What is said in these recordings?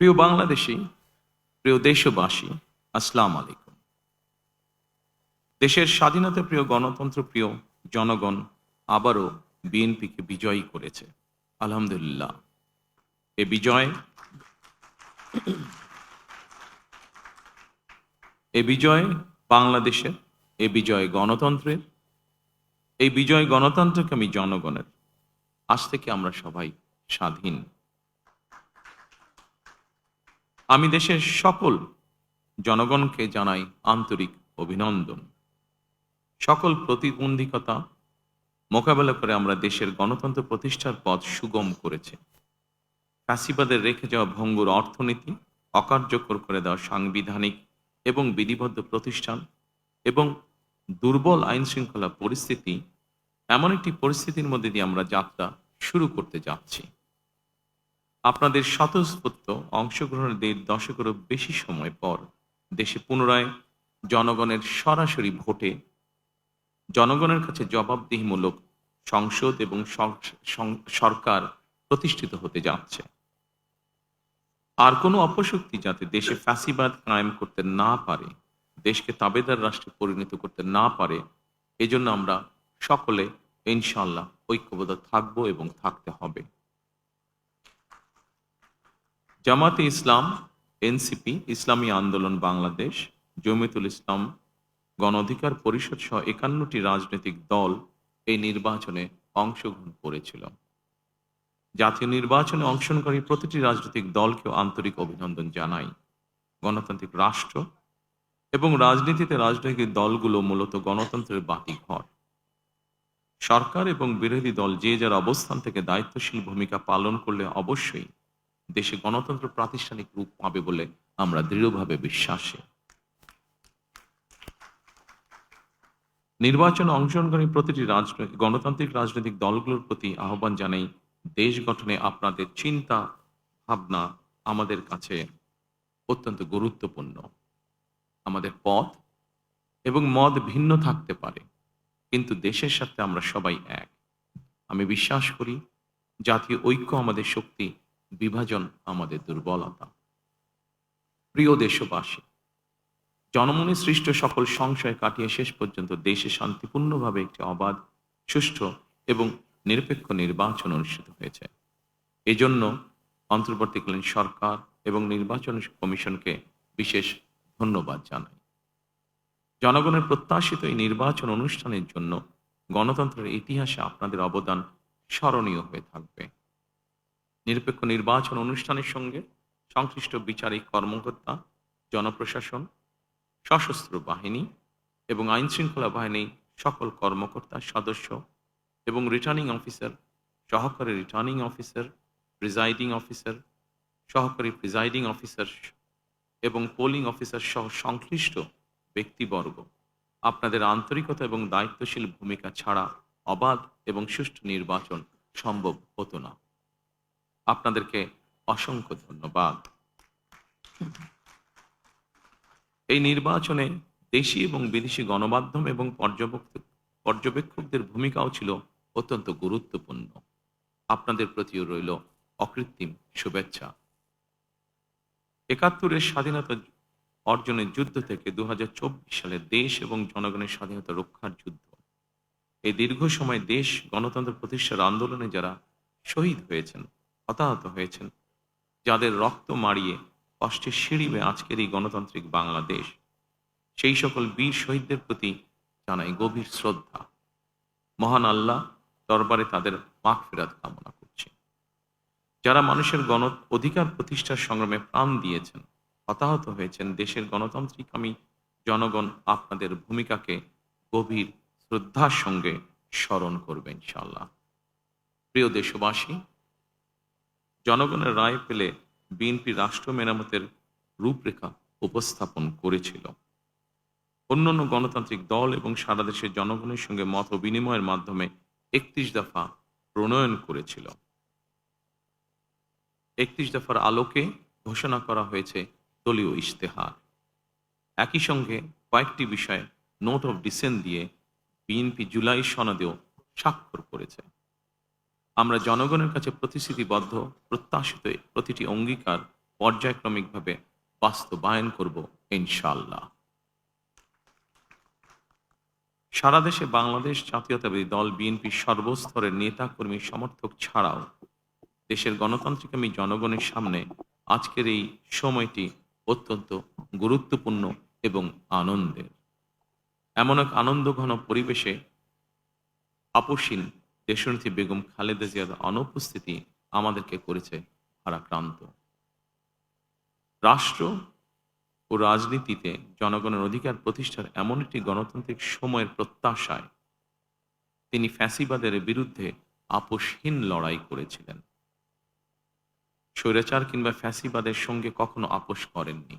প্রিয় বাংলাদেশী, প্রিয় দেশবাসী, আসসালাম আলাইকুম। দেশের স্বাধীনতা প্রিয় গণতন্ত্র প্রিয় জনগণ আবারও বিএনপিকে বিজয়ী করেছে। আলহামদুলিল্লাহ। এ বিজয় এ বিজয় বাংলাদেশের, এ বিজয় গণতন্ত্রের, এই বিজয় গণতন্ত্রকামী জনগণের। আজ থেকে আমরা সবাই স্বাধীন। আমি দেশের সকল জনগণকে জানাই আন্তরিক অভিনন্দন। সকল প্রতিবন্ধকতা মোকাবেলা করে আমরা দেশের গণতন্ত্র প্রতিষ্ঠার পথ সুগম করেছে। ফ্যাসিবাদের রেখে যাওয়া ভঙ্গুর অর্থনীতি, অকার্যকর করে দেওয়া সাংবিধানিক এবং বিধিবদ্ধ প্রতিষ্ঠান এবং দুর্বল আইন শৃঙ্খলা পরিস্থিতি, এমন একটি পরিস্থিতির মধ্যে দিয়ে আমরা যাত্রা শুরু করতে যাচ্ছি। আপনাদের স্বতঃস্ফূর্ত অংশগ্রহণের ১.৫ দশকেরও বেশি সময় পর দেশে পুনরায় জনগণের সরাসরি ভোটে জনগণের কাছে জবাবদিহিমূলক সংসদ এবং সরকার প্রতিষ্ঠিত হতে যাচ্ছে। আর কোনো অপশক্তি যাতে দেশে ফ্যাসিবাদ কায়েম করতে না পারে, দেশকে তাবেদার রাষ্ট্রে পরিণত করতে না পারে, এজন্য আমরা সকলে ইনশাআল্লাহ ঐক্যবদ্ধ থাকব এবং থাকতে হবে। জামাতে ইসলাম, এনসিপি, ইসলামী আন্দোলন বাংলাদেশ, জমিয়তুল ইসলাম, গণ অধিকার পরিষদ সহ ৫১টি রাজনৈতিক দল এই নির্বাচনে অংশগ্রহণ করেছিল। জাতীয় নির্বাচনে অংশগ্রহণকারী প্রতিটি রাজনৈতিক দলকেও আন্তরিক অভিনন্দন জানাই। গণতান্ত্রিক রাষ্ট্র এবং রাজনীতিতে রাজনৈতিক দলগুলো মূলত গণতন্ত্রের বাতিঘর। সরকার এবং বিরোধী দল যে যার অবস্থান থেকে দায়িত্বশীল ভূমিকা পালন করলে অবশ্যই দেশে গণতন্ত্র প্রাতিষ্ঠানিক রূপ পাবে বলে আমরা দৃঢ়ভাবে বিশ্বাসী। নির্বাচনে অংশগ্রহণকারী প্রতিটি গণতান্ত্রিক রাজনৈতিক দলগুলোর প্রতি আহ্বান জানাই, দেশ গঠনে আপনাদের চিন্তা ভাবনা আমাদের কাছে অত্যন্ত গুরুত্বপূর্ণ। আমাদের পথ এবং মত ভিন্ন থাকতে পারে, কিন্তু দেশের সাথে আমরা সবাই এক। আমি বিশ্বাস করি জাতীয় ঐক্য আমাদের শক্তি, বিভাজন আমাদের দুর্বলতা। প্রিয় দেশবাসী, জনমনে সৃষ্ট সকল সংশয় কাটিয়ে শেষ পর্যন্ত দেশে শান্তিপূর্ণভাবে একটি অবাধ, সুষ্ঠু এবং নিরপেক্ষ নির্বাচন অনুষ্ঠিত হয়েছে। এজন্য অন্তর্বর্তীকালীন সরকার এবং নির্বাচন কমিশনকে বিশেষ ধন্যবাদ জানাই। জনগণের প্রত্যাশিত এই নির্বাচন অনুষ্ঠানের জন্য গণতন্ত্রের ইতিহাসে আপনাদের অবদান স্মরণীয় হয়ে থাকবে। নিরপেক্ষ নির্বাচন অনুষ্ঠানের সঙ্গে সংশ্লিষ্ট বিচারিক কর্মকর্তা, জনপ্রশাসন, সশস্ত্র বাহিনী এবং আইন শৃঙ্খলা বাহিনী সকল কর্মকর্তা, সদস্য এবং রিটার্নিং অফিসার, সহকারী রিটার্নিং অফিসার, প্রিজাইডিং অফিসার, সহকারী প্রিজাইডিং অফিসার এবং পোলিং অফিসার সহ সংশ্লিষ্ট ব্যক্তিবর্গ, আপনাদের আন্তরিকতা এবং দায়িত্বশীল ভূমিকা ছাড়া অবাধ এবং সুষ্ঠু নির্বাচন সম্ভব হতো না। আপনাদেরকে অসংখ্য ধন্যবাদ। এই নির্বাচনে দেশি এবং বিদেশি গণমাধ্যম এবং পর্যবেক্ষকদের ভূমিকাও ছিল অত্যন্ত গুরুত্বপূর্ণ। আপনাদের প্রতিও রইল অকৃত্রিম শুভেচ্ছা। ৭১-এর স্বাধীনতা অর্জনের যুদ্ধ থেকে ২০২৪ সালে দেশ এবং জনগণের স্বাধীনতা রক্ষার যুদ্ধ, এই দীর্ঘ সময় দেশ গণতন্ত্র প্রতিষ্ঠার আন্দোলনে যারা শহীদ হয়েছেন, হতাহত হয়েছেন, যাদের রক্ত মাড়িয়ে কষ্টের সিঁড়ি বেয়ে আজকের এই গণতান্ত্রিক বাংলাদেশ, সেই সকল বীর শহীদদের প্রতি জানাই গভীর শ্রদ্ধা। মহান আল্লাহ দরবারে তাদের মাগফিরাত কামনা করছি। যারা মানুষের গণ অধিকার প্রতিষ্ঠার সংগ্রামে প্রাণ দিয়েছেন, হতাহত হয়েছেন, দেশের গণতান্ত্রিকামী জনগণ আপনাদের ভূমিকাকে গভীর শ্রদ্ধার সঙ্গে স্মরণ করবে ইনশাআল্লাহ। প্রিয় দেশবাসী, জনগণের রায় পেলে বিএনপি রাষ্ট্র মেরামতের রূপরেখা উপস্থাপন করেছিল। অন্যান্য গণতান্ত্রিক দল এবং সারা দেশের জনগণের সঙ্গে মত বিনিময়ের মাধ্যমে ৩১ দফা প্রণয়ন করেছিল। ৩১ দফার আলোকে ঘোষণা করা হয়েছে দলীয় ইশতেহার। একই সঙ্গে কয়েকটি বিষয়ে নোট অফ ডিসেন্ট দিয়ে বিএনপি জুলাই সনদেও স্বাক্ষর করেছে। আমরা জনগণের কাছে প্রতিশ্রুতিবদ্ধ, প্রত্যাশিত প্রতিটি অঙ্গীকার পর্যায়ক্রমিকভাবে বাস্তবায়ন করব ইনশাআল্লাহ। সারা দেশে বাংলাদেশ জাতীয়তাবাদী দল বিএনপির সর্বস্তরের নেতা কর্মী সমর্থক ছাড়াও দেশের গণতান্ত্রিকামী জনগণের সামনে আজকের এই সময়টি অত্যন্ত গুরুত্বপূর্ণ এবং আনন্দের। এমন এক আনন্দঘন পরিবেশে আপসীন দেশনেত্রী বেগম খালেদা জিয়ার অনুপস্থিতি আমাদেরকে করেছে ভারাক্রান্ত। রাষ্ট্র ও রাজনীতিতে জনগণের অধিকার প্রতিষ্ঠার এমন একটি গণতান্ত্রিক সময়ের প্রত্যাশায় তিনি ফ্যাসিবাদের বিরুদ্ধে আপোষহীন লড়াই করেছিলেন। স্বৈরাচার কিংবা ফ্যাসিবাদের সঙ্গে কখনো আপোষ করেননি।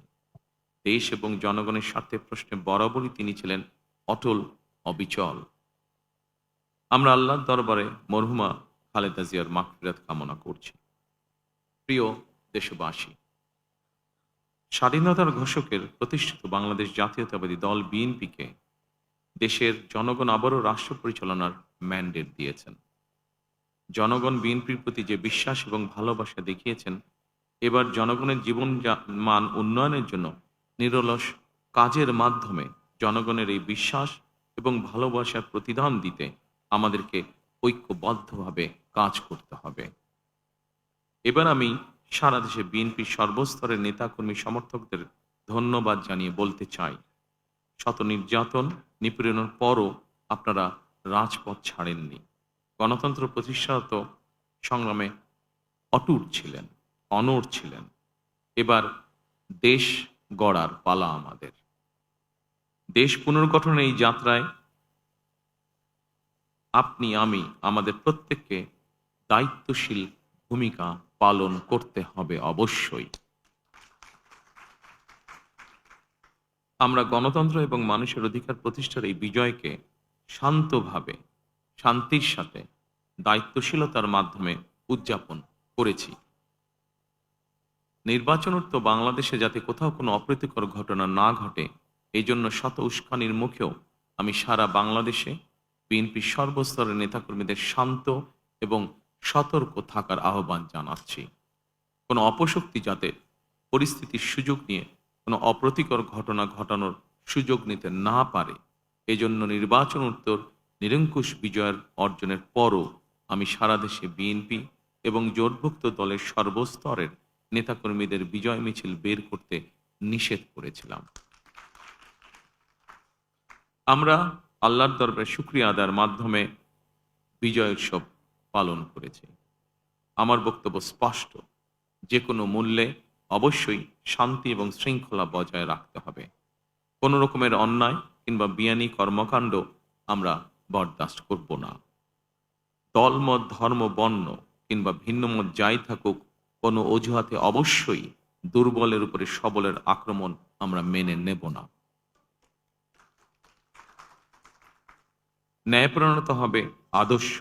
দেশ এবং জনগণের স্বার্থের প্রশ্নে বরাবরই তিনি ছিলেন অটল, অবিচল। আমরা আল্লাহর দরবারে মরহুমা খালেদা জিয়ার মাগফিরাত কামনা করছি। প্রিয় দেশবাসী, স্বাধীনতার ঘোষকের প্রতিষ্ঠিত বাংলাদেশ জাতীয়তাবাদী দল বিএনপিকে দেশের জনগণ আবারও রাষ্ট্র পরিচালনার ম্যান্ডেট দিয়েছেন। জনগণ বিএনপির প্রতি যে বিশ্বাস এবং ভালোবাসা দেখিয়েছেন, এবার জনগণের জীবন মান উন্নয়নের জন্য নিরলস কাজের মাধ্যমে জনগণের এই বিশ্বাস এবং ভালোবাসার প্রতিদান দিতে আমাদেরকে ঐক্যবদ্ধভাবে কাজ করতে হবে। এবার আমি সারা দেশে বিএনপির সর্বস্তরের নেতাকর্মী সমর্থকদের ধন্যবাদ জানিয়ে বলতে চাই, শত নির্যাতন নিপীড়নের পরও আপনারা রাজপথ ছাড়েননি। গণতন্ত্র প্রতিষ্ঠাত সংগ্রামে অটুট ছিলেন, অনড় ছিলেন। এবার দেশ গড়ার পালা আমাদের। দেশ পুনর্গঠনের এই যাত্রায় আপনি, আমি, আমাদের প্রত্যেককে দায়িত্বশীল ভূমিকা পালন করতে হবে অবশ্যই। আমরা গণতন্ত্র এবং মানুষের অধিকার প্রতিষ্ঠার এই বিজয়কে শান্তভাবে, শান্তির সাথে, দায়িত্বশীলতার মাধ্যমে উদযাপন করেছি। নির্বাচনোত্ত বাংলাদেশে যাতে কোথাও কোনো অপ্রীতিকর ঘটনা না ঘটে, এই জন্য শত উস্কানির মুখেও আমি সারা বাংলাদেশে বিএনপির সর্বস্তরের নেতাকর্মীদের শান্ত এবং সতর্ক থাকার আহ্বান জানাচ্ছি। কোনো অপশক্তি যাতে পরিস্থিতির সুযোগ নিয়ে কোনো অপ্রীতিকর ঘটনা ঘটানোর সুযোগ নিতে না পারে, এজন্য নির্বাচন উত্তর নিরঙ্কুশ বিজয়ের অর্জনের পরও আমি সারা দেশে বিএনপি এবং জোটভুক্ত দলের সর্বস্তরের নেতাকর্মীদের বিজয় মিছিল বের করতে নিষেধ করেছিলাম। আমরা আল্লাহর দরবারে শুকরিয়া আদায়ের মাধ্যমে বিজয় উৎসব পালন করেছি। আমার বক্তব্য স্পষ্ট, যে কোনো মূল্যে অবশ্যই শান্তি এবং শৃঙ্খলা বজায় রাখতে হবে। কোনো রকমের অন্যায় কিংবা বিয়ানি কর্মকাণ্ড আমরা বরদাস্ত করব না। দলমত, ধর্ম, বর্ণ কিংবা ভিন্নমত যাই থাকুক, কোনো অজুহাতে অবশ্যই দুর্বলের উপরে সবলের আক্রমণ আমরা মেনে নেব না। ন্যায়পরায়ণতা হবে আদর্শ।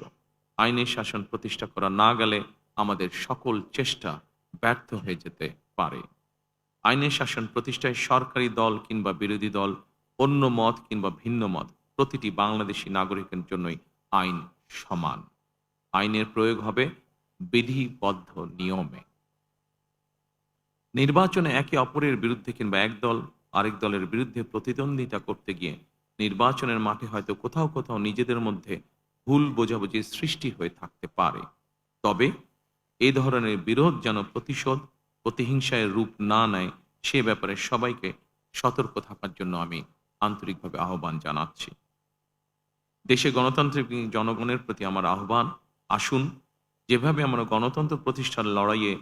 আইনের শাসন প্রতিষ্ঠা করা না গেলে আমাদের সকল চেষ্টা ব্যর্থ হয়ে যেতে পারে। আইনের শাসন প্রতিষ্ঠায় সরকারি দল কিংবা বিরোধী দল, অন্য মত কিংবা ভিন্ন মত, প্রতিটি বাংলাদেশী নাগরিকের জন্যই আইন সমান। আইনের প্রয়োগ হবে বিধিবদ্ধ নিয়মে। নির্বাচনে একে অপরের বিরুদ্ধে কিংবা এক দল আরেক দলের বিরুদ্ধে প্রতিদ্বন্দ্বিতা করতে গিয়ে নির্বাচনের মাঠে হয়তো কোথাও কোথাও নিজেদের মধ্যে ভুল বোঝাবুঝির সৃষ্টি হয়ে থাকতে পারে। তবে এই ধরনের বিরোধ যেন প্রতিশোধ, প্রতিহিংসায় রূপ না নেয়, সে ব্যাপারে সবাইকে সতর্ক থাকার জন্য আমি আন্তরিকভাবে আহ্বান জানাচ্ছি। দেশে গণতান্ত্রিক জনগণের প্রতি আমার আহ্বান, আসুন যেভাবে আমরা গণতন্ত্র প্রতিষ্ঠার লড়াইয়ে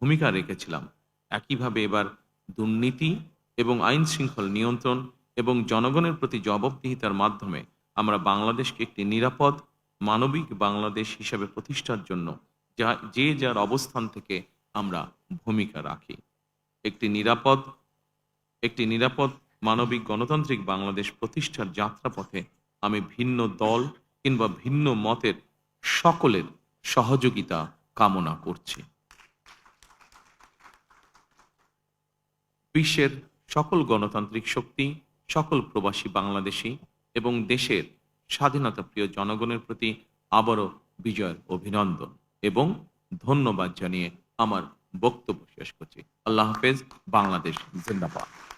ভূমিকা রেখেছিলাম, একইভাবে এবার দুর্নীতি এবং আইন শৃঙ্খলা নিয়ন্ত্রণ এবং জনগণের প্রতি জবাবদিহিতার মাধ্যমে আমরা বাংলাদেশকে একটি নিরাপদ, মানবিক বাংলাদেশ হিসেবে প্রতিষ্ঠার জন্য যে যার অবস্থান থেকে আমরা ভূমিকা রাখি। একটি নিরাপদ মানবিক গণতান্ত্রিক বাংলাদেশ প্রতিষ্ঠার যাত্রাপথে আমি ভিন্ন দল কিংবা ভিন্ন মতের সকলের সহযোগিতা কামনা করছি। বিশ্বের সকল গণতান্ত্রিক শক্তি, সকল প্রবাসী বাংলাদেশী এবং দেশের স্বাধীনতা প্রিয় জনগণের প্রতি আবারও বিজয়ের অভিনন্দন এবং ধন্যবাদ জানিয়ে আমার বক্তব্য শেষ করছি। আল্লাহ হাফেজ। বাংলাদেশ জিন্দাবাদ।